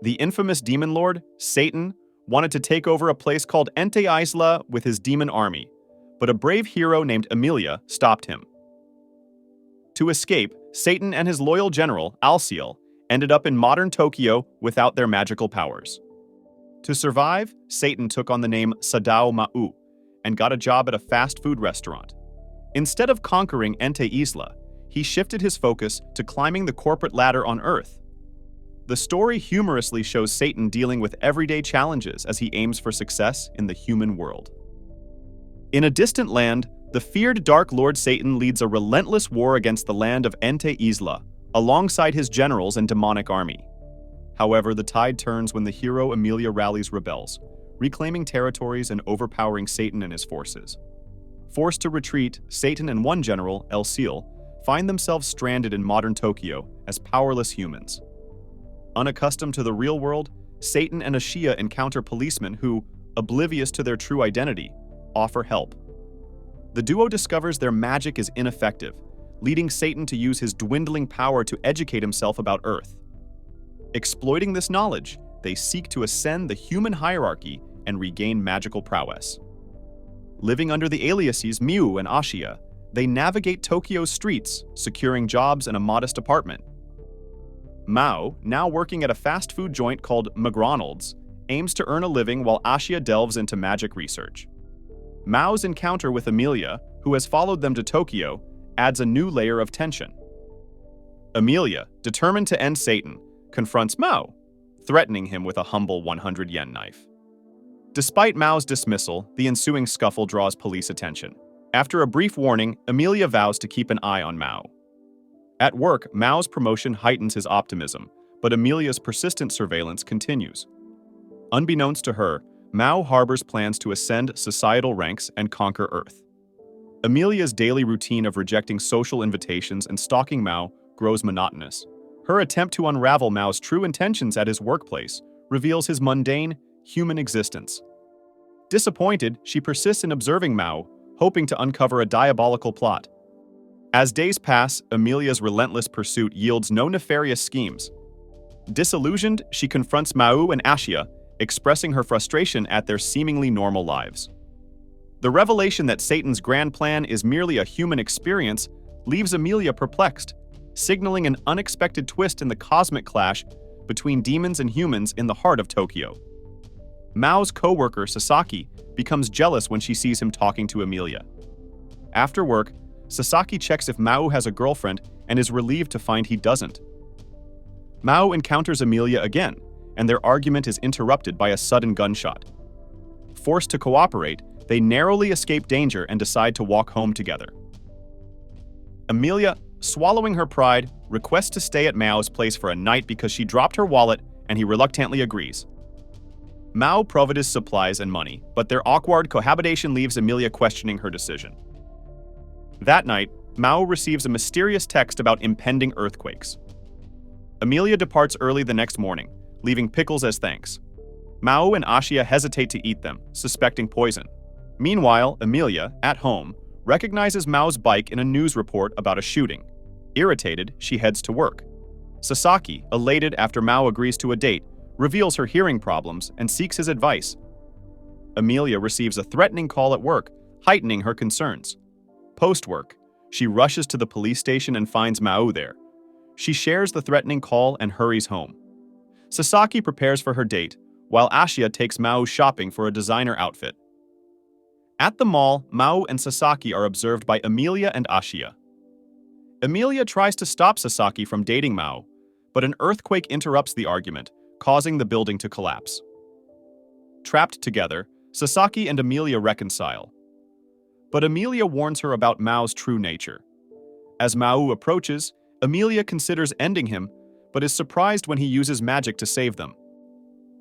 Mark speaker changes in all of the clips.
Speaker 1: The infamous demon lord, Satan, wanted to take over a place called Ente Isla with his demon army, but a brave hero named Emilia stopped him. To escape, Satan and his loyal general, Alciel, ended up in modern Tokyo without their magical powers. To survive, Satan took on the name Sadao Ma'u and got a job at a fast food restaurant. Instead of conquering Ente Isla, he shifted his focus to climbing the corporate ladder on Earth. The story humorously shows Satan dealing with everyday challenges as he aims for success in the human world. In a distant land, the feared Dark Lord Satan leads a relentless war against the land of Ente Isla, alongside his generals and demonic army. However, the tide turns when the hero Emilia rallies rebels, reclaiming territories and overpowering Satan and his forces. Forced to retreat, Satan and one general, Alciel, find themselves stranded in modern Tokyo as powerless humans. Unaccustomed to the real world, Satan and Ashia encounter policemen who, oblivious to their true identity, offer help. The duo discovers their magic is ineffective, leading Satan to use his dwindling power to educate himself about Earth. Exploiting this knowledge, they seek to ascend the human hierarchy and regain magical prowess. Living under the aliases Miu and Ashia, they navigate Tokyo's streets, securing jobs in a modest apartment. Mao, now working at a fast food joint called McDonald's, aims to earn a living while Ashia delves into magic research. Mao's encounter with Emilia, who has followed them to Tokyo, adds a new layer of tension. Emilia, determined to end Satan, confronts Mao, threatening him with a humble 100-yen knife. Despite Mao's dismissal, the ensuing scuffle draws police attention. After a brief warning, Emilia vows to keep an eye on Mao. At work, Mao's promotion heightens his optimism, but Emilia's persistent surveillance continues. Unbeknownst to her, Mao harbors plans to ascend societal ranks and conquer Earth. Emilia's daily routine of rejecting social invitations and stalking Mao grows monotonous. Her attempt to unravel Mao's true intentions at his workplace reveals his mundane, human existence. Disappointed, she persists in observing Mao, hoping to uncover a diabolical plot. As days pass, Emilia's relentless pursuit yields no nefarious schemes. Disillusioned, she confronts Mao and Ashia, expressing her frustration at their seemingly normal lives. The revelation that Satan's grand plan is merely a human experience leaves Emilia perplexed, signaling an unexpected twist in the cosmic clash between demons and humans in the heart of Tokyo. Mao's co-worker, Sasaki, becomes jealous when she sees him talking to Emilia. After work, Sasaki checks if Mao has a girlfriend and is relieved to find he doesn't. Mao encounters Emilia again, and their argument is interrupted by a sudden gunshot. Forced to cooperate, they narrowly escape danger and decide to walk home together. Emilia, swallowing her pride, requests to stay at Mao's place for a night because she dropped her wallet, and he reluctantly agrees. Mao provides supplies and money, but their awkward cohabitation leaves Emilia questioning her decision. That night, Mao receives a mysterious text about impending earthquakes. Emilia departs early the next morning, leaving pickles as thanks. Mao and Ashia hesitate to eat them, suspecting poison. Meanwhile, Emilia, at home, recognizes Mao's bike in a news report about a shooting. Irritated, she heads to work. Sasaki, elated after Mao agrees to a date, reveals her hearing problems and seeks his advice. Emilia receives a threatening call at work, heightening her concerns. Post-work, she rushes to the police station and finds Mao there. She shares the threatening call and hurries home. Sasaki prepares for her date, while Ashia takes Mao shopping for a designer outfit. At the mall, Mao and Sasaki are observed by Emilia and Ashia. Emilia tries to stop Sasaki from dating Mao, but an earthquake interrupts the argument, causing the building to collapse. Trapped together, Sasaki and Emilia reconcile. But Emilia warns her about Mao's true nature. As Mao approaches, Emilia considers ending him, but is surprised when he uses magic to save them.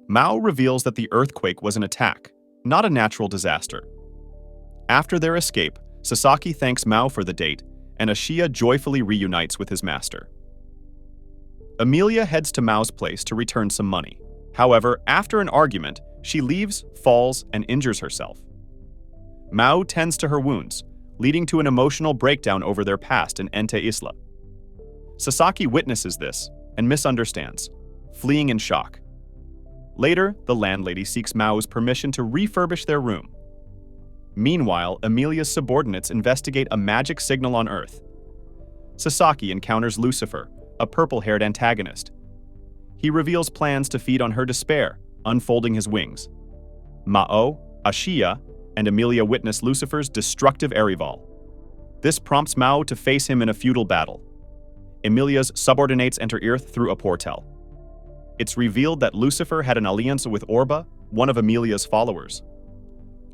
Speaker 1: Mao reveals that the earthquake was an attack, not a natural disaster. After their escape, Sasaki thanks Mao for the date, and Ashia joyfully reunites with his master. Emilia heads to Mao's place to return some money. However, after an argument, she leaves, falls, and injures herself. Mao tends to her wounds, leading to an emotional breakdown over their past in Ente Isla. Sasaki witnesses this and misunderstands, fleeing in shock. Later, the landlady seeks Mao's permission to refurbish their room. Meanwhile, Emilia's subordinates investigate a magic signal on Earth. Sasaki encounters Lucifer, a purple-haired antagonist. He reveals plans to feed on her despair, unfolding his wings. Mao, Ashiya, and Emilia witness Lucifer's destructive arrival. This prompts Mao to face him in a feudal battle. Emilia's subordinates enter Earth through a portal. It's revealed that Lucifer had an alliance with Orba, one of Emilia's followers.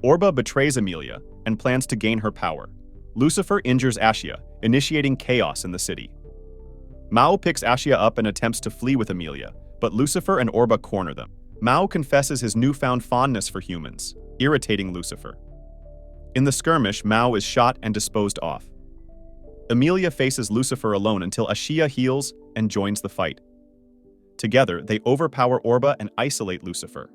Speaker 1: Orba betrays Emilia and plans to gain her power. Lucifer injures Ashiya, initiating chaos in the city. Mao picks Ashiya up and attempts to flee with Emilia, but Lucifer and Orba corner them. Mao confesses his newfound fondness for humans, irritating Lucifer. In the skirmish, Mao is shot and disposed off. Emilia faces Lucifer alone until Ashiya heals and joins the fight. Together, they overpower Orba and isolate Lucifer.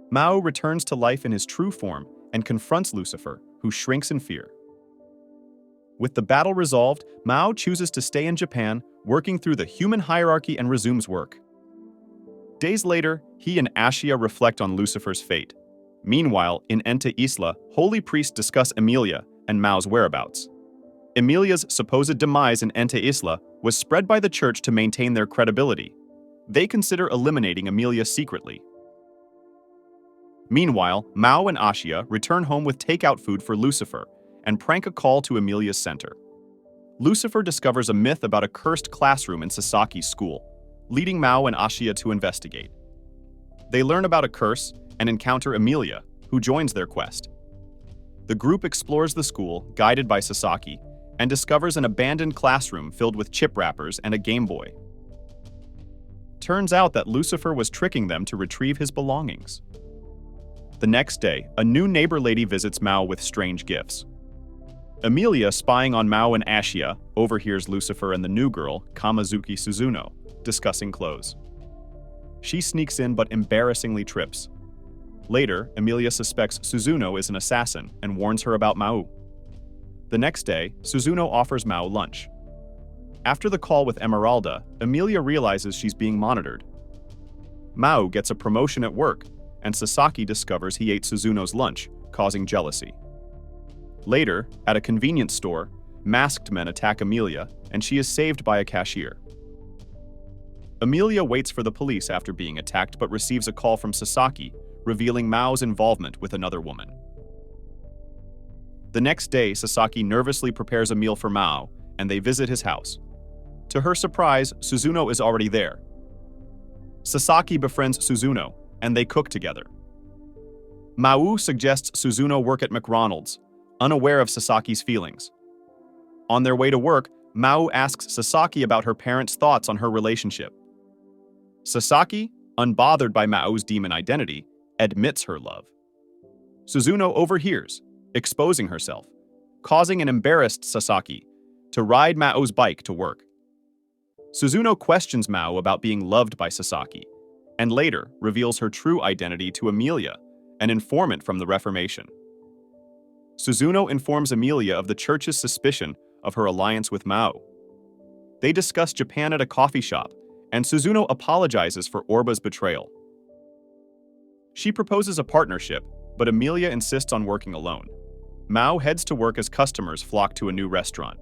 Speaker 1: Mao returns to life in his true form and confronts Lucifer, who shrinks in fear. With the battle resolved, Mao chooses to stay in Japan, working through the human hierarchy and resumes work. Days later, he and Ashiya reflect on Lucifer's fate. Meanwhile, in Ente Isla, holy priests discuss Emilia and Mao's whereabouts. Emilia's supposed demise in Ente Isla was spread by the church to maintain their credibility. They consider eliminating Emilia secretly. Meanwhile, Mao and Ashiya return home with takeout food for Lucifer and prank a call to Emilia's center. Lucifer discovers a myth about a cursed classroom in Sasaki's school, leading Mao and Ashiya to investigate. They learn about a curse and encounter Emilia, who joins their quest. The group explores the school, guided by Sasaki, and discovers an abandoned classroom filled with chip wrappers and a Game Boy. Turns out that Lucifer was tricking them to retrieve his belongings. The next day, a new neighbor lady visits Mao with strange gifts. Emilia, spying on Mao and Ashiya, overhears Lucifer and the new girl, Kamazuki Suzuno, discussing clothes. She sneaks in but embarrassingly trips. Later, Emilia suspects Suzuno is an assassin and warns her about Mao. The next day, Suzuno offers Mao lunch. After the call with Emeralda, Emilia realizes she's being monitored. Mao gets a promotion at work, and Sasaki discovers he ate Suzuno's lunch, causing jealousy. Later, at a convenience store, masked men attack Emilia, and she is saved by a cashier. Emilia waits for the police after being attacked but receives a call from Sasaki, revealing Mao's involvement with another woman. The next day, Sasaki nervously prepares a meal for Mao, and they visit his house. To her surprise, Suzuno is already there. Sasaki befriends Suzuno, and they cook together. Mao suggests Suzuno work at McDonald's, unaware of Sasaki's feelings. On their way to work, Mao asks Sasaki about her parents' thoughts on her relationship. Sasaki, unbothered by Mao's demon identity, admits her love. Suzuno overhears, exposing herself, causing an embarrassed Sasaki to ride Mao's bike to work. Suzuno questions Mao about being loved by Sasaki, and later reveals her true identity to Emilia, an informant from the Reformation. Suzuno informs Emilia of the church's suspicion of her alliance with Mao. They discuss Japan at a coffee shop, and Suzuno apologizes for Orba's betrayal. She proposes a partnership, but Emilia insists on working alone. Mao heads to work as customers flock to a new restaurant.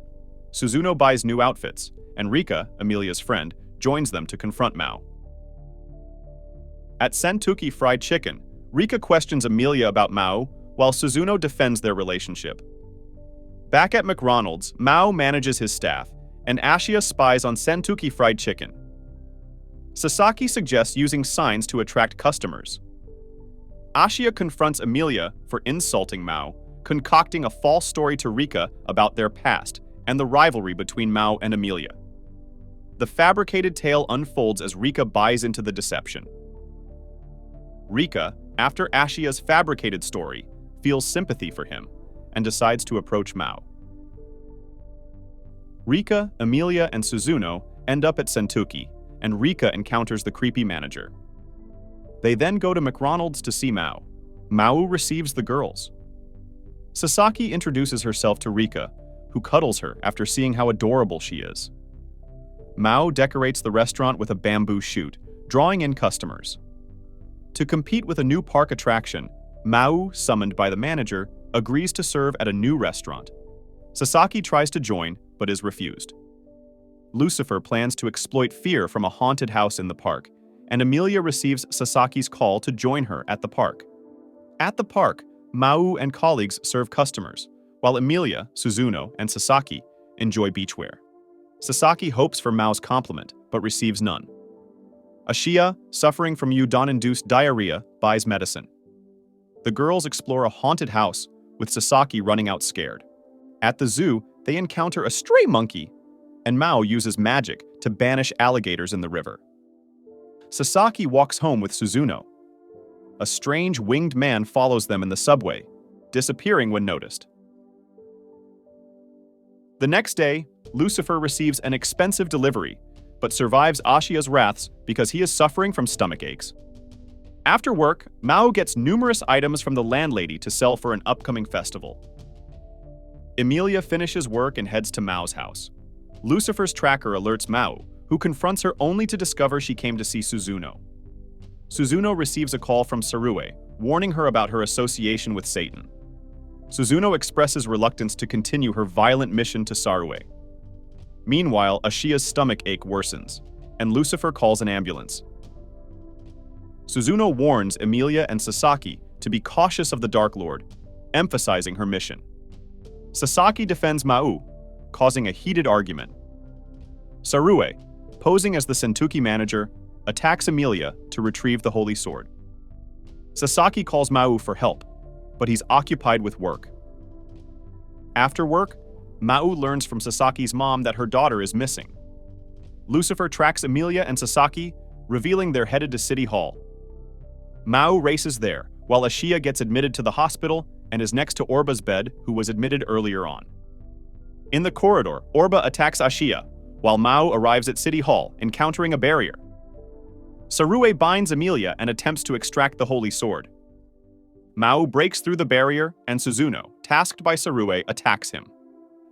Speaker 1: Suzuno buys new outfits, and Rika, Emilia's friend, joins them to confront Mao. At Sentuki Fried Chicken, Rika questions Emilia about Mao, while Suzuno defends their relationship. Back at McDonald's, Mao manages his staff, and Ashiya spies on Sentuki Fried Chicken. Sasaki suggests using signs to attract customers. Ashiya confronts Emilia for insulting Mao, concocting a false story to Rika about their past and the rivalry between Mao and Emilia. The fabricated tale unfolds as Rika buys into the deception. Rika, after Ashiya's fabricated story, feels sympathy for him and decides to approach Mao. Rika, Emilia, and Suzuno end up at Sentuki, and Rika encounters the creepy manager. They then go to McDonald's to see Mao. Mao receives the girls. Sasaki introduces herself to Rika, who cuddles her after seeing how adorable she is. Mao decorates the restaurant with a bamboo shoot, drawing in customers. To compete with a new park attraction, Mao, summoned by the manager, agrees to serve at a new restaurant. Sasaki tries to join, but is refused. Lucifer plans to exploit fear from a haunted house in the park, and Emilia receives Sasaki's call to join her at the park. At the park, Mao and colleagues serve customers, while Emilia, Suzuno, and Sasaki enjoy beachwear. Sasaki hopes for Mao's compliment, but receives none. Ashiya, suffering from udon-induced diarrhea, buys medicine. The girls explore a haunted house, with Sasaki running out scared. At the zoo, they encounter a stray monkey, and Mao uses magic to banish alligators in the river. Sasaki walks home with Suzuno. A strange winged man follows them in the subway, disappearing when noticed. The next day, Lucifer receives an expensive delivery, but survives Ashiya's wraths because he is suffering from stomach aches. After work, Mao gets numerous items from the landlady to sell for an upcoming festival. Emilia finishes work and heads to Mao's house. Lucifer's tracker alerts Mao, who confronts her only to discover she came to see Suzuno. Suzuno receives a call from Sarue, warning her about her association with Satan. Suzuno expresses reluctance to continue her violent mission to Sarue. Meanwhile, Ashiya's stomach ache worsens, and Lucifer calls an ambulance. Suzuno warns Emilia and Sasaki to be cautious of the Dark Lord, emphasizing her mission. Sasaki defends Mao, causing a heated argument. Sarue, posing as the Sentuki manager, attacks Emilia to retrieve the Holy Sword. Sasaki calls Mao for help, but he's occupied with work. After work, Mao learns from Sasaki's mom that her daughter is missing. Lucifer tracks Emilia and Sasaki, revealing they're headed to City Hall. Mao races there, while Ashiya gets admitted to the hospital and is next to Orba's bed, who was admitted earlier on. In the corridor, Orba attacks Ashiya, while Mao arrives at City Hall, encountering a barrier. Sarue binds Emilia and attempts to extract the Holy Sword. Mao breaks through the barrier, and Suzuno, tasked by Sarue, attacks him.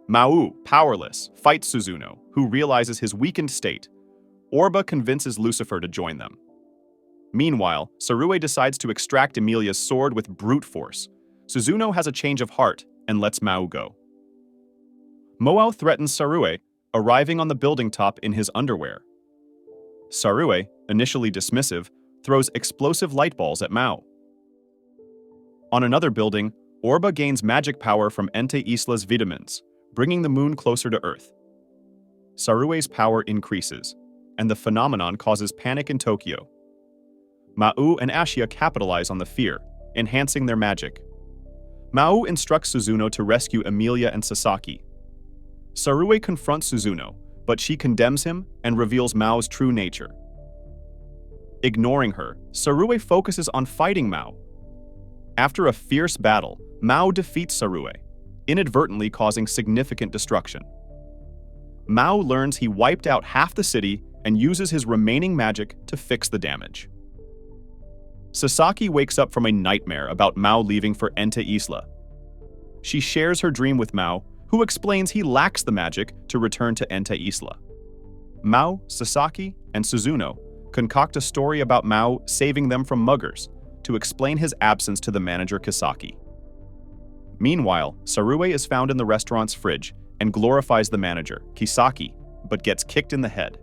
Speaker 1: Mao, powerless, fights Suzuno, who realizes his weakened state. Orba convinces Lucifer to join them. Meanwhile, Sarue decides to extract Emilia's sword with brute force. Suzuno has a change of heart and lets Mao go. Moao threatens Sarue, arriving on the building top in his underwear. Sarue, initially dismissive, throws explosive light balls at Mao. On another building, Orba gains magic power from Ente Isla's vitamins, bringing the moon closer to Earth. Sarue's power increases, and the phenomenon causes panic in Tokyo. Mao and Ashiya capitalize on the fear, enhancing their magic. Mao instructs Suzuno to rescue Emilia and Sasaki. Sarue confronts Suzuno, but she condemns him and reveals Mao's true nature. Ignoring her, Sarue focuses on fighting Mao. After a fierce battle, Mao defeats Sarue, inadvertently causing significant destruction. Mao learns he wiped out half the city and uses his remaining magic to fix the damage. Sasaki wakes up from a nightmare about Mao leaving for Ente Isla. She shares her dream with Mao, who explains he lacks the magic to return to Ente Isla. Mao, Sasaki, and Suzuno concoct a story about Mao saving them from muggers to explain his absence to the manager Kisaki. Meanwhile, Sarue is found in the restaurant's fridge and glorifies the manager, Kisaki, but gets kicked in the head.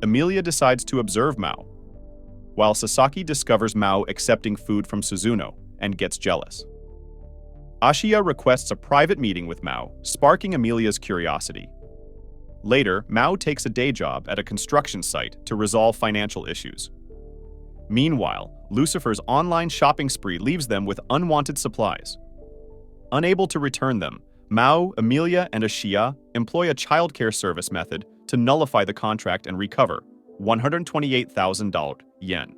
Speaker 1: Emilia decides to observe Mao, while Sasaki discovers Mao accepting food from Suzuno and gets jealous. Ashiya requests a private meeting with Mao, sparking Emilia's curiosity. Later, Mao takes a day job at a construction site to resolve financial issues. Meanwhile, Lucifer's online shopping spree leaves them with unwanted supplies. Unable to return them, Mao, Emilia, and Ashiya employ a childcare service method to nullify the contract and recover $128,000 yen.